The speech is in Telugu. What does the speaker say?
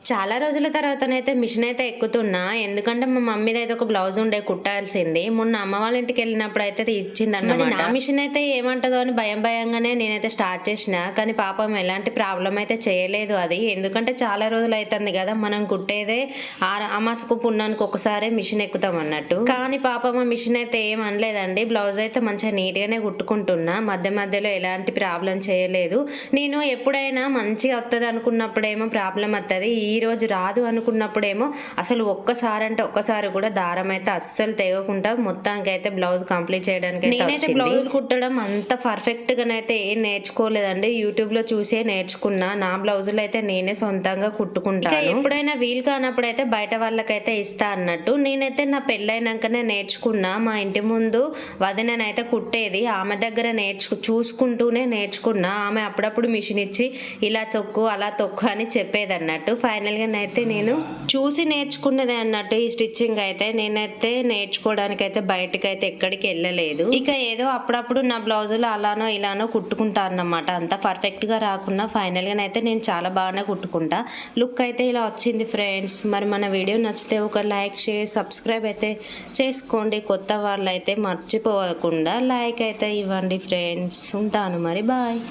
చాలా రోజుల తర్వాతనైతే మిషన్ అయితే ఎక్కుతున్నా. ఎందుకంటే మా మమ్మీదైతే ఒక బ్లౌజ్ ఉండే కుట్టాల్సింది. మొన్న అమ్మ వాళ్ళ ఇంటికెళ్ళినప్పుడైతే ఇచ్చిందన్నమాట. మరి నా మిషన్ అయితే ఏమంటదో అని భయంగానే నేనైతే స్టార్ట్ చేసిన. కానీ పాపం ఎలాంటి ప్రాబ్లమ్ అయితే చేయలేదు అది. ఎందుకంటే చాలా రోజులైతుంది గదా! మనం కుట్టేదే అమాసకు పున్నానికి ఒకసారే మిషన్ ఎక్కుతాం అన్నట్టు. కానీ పాపం ఆ మిషన్ అయితే ఏం అనలేదండి. బ్లౌజ్ అయితే మంచిగా నీట్‌గానే కుట్టుకుంటున్నా. మధ్యలో ఎలాంటి ప్రాబ్లమ్ చేయలేదు. నేను ఎప్పుడైనా మంచిగా వత్తదనుకున్నప్పుడేమో ప్రాబ్లమ్ వత్తది. ఈరోజు రాదు అనుకున్నప్పుడేమో అసలు ఒక్కసారి కూడా దారం అయితే అస్సలు తెగకుండా మొత్తానికైతే బ్లౌజ్ కంప్లీట్ చేయడానికైతే నేనైతే బ్లౌజులు కుట్టడం అంత పర్ఫెక్ట్ గానైతే ఏం నేర్చుకోలేదండి. యూట్యూబ్ లో చూసే నేర్చుకున్నా. నా బ్లౌజులు అయితే నేనే సొంతంగా కుట్టుకుంటాను. ఎప్పుడైనా వీలు కానప్పుడైతే బయట వాళ్ళకైతే ఇస్తా అన్నట్టు. నేనైతే నా పెళ్ళైనాకనే నేర్చుకున్నా. మా ఇంటి ముందు వదిననైతే కుట్టేది. ఆమె దగ్గర చూసుకుంటూనే నేర్చుకున్నా. ఆమె అప్పుడప్పుడు మిషన్ ఇచ్చి ఇలా తొక్కు అలా తొక్కు అని చెప్పేది అన్నట్టు. ఫైనల్గానైతే నేను చూసి నేర్చుకున్నదే అన్నట్టు ఈ స్టిచ్చింగ్ అయితే. నేనైతే నేర్చుకోవడానికైతే బయటకైతే ఎక్కడికి వెళ్ళలేదు. ఇక ఏదో అప్పుడప్పుడు నా బ్లౌజులు అలానో ఇలానో కుట్టుకుంటా అన్నమాట. అంత పర్ఫెక్ట్ గా రాకున్నా ఫైనల్గానైతే నేను చాలా బాగానే కుట్టుకుంటా. లుక్ అయితే ఇలా వచ్చింది ఫ్రెండ్స్. మరి మన వీడియో నచ్చితే ఒక లైక్ షేర్ సబ్స్క్రైబ్ అయితే చేసుకోండి. కొత్త వాళ్ళు అయితే మర్చిపోకుండా లైక్ అయితే ఇవ్వండి ఫ్రెండ్స్. ఉంటాను మరి, బాయ్.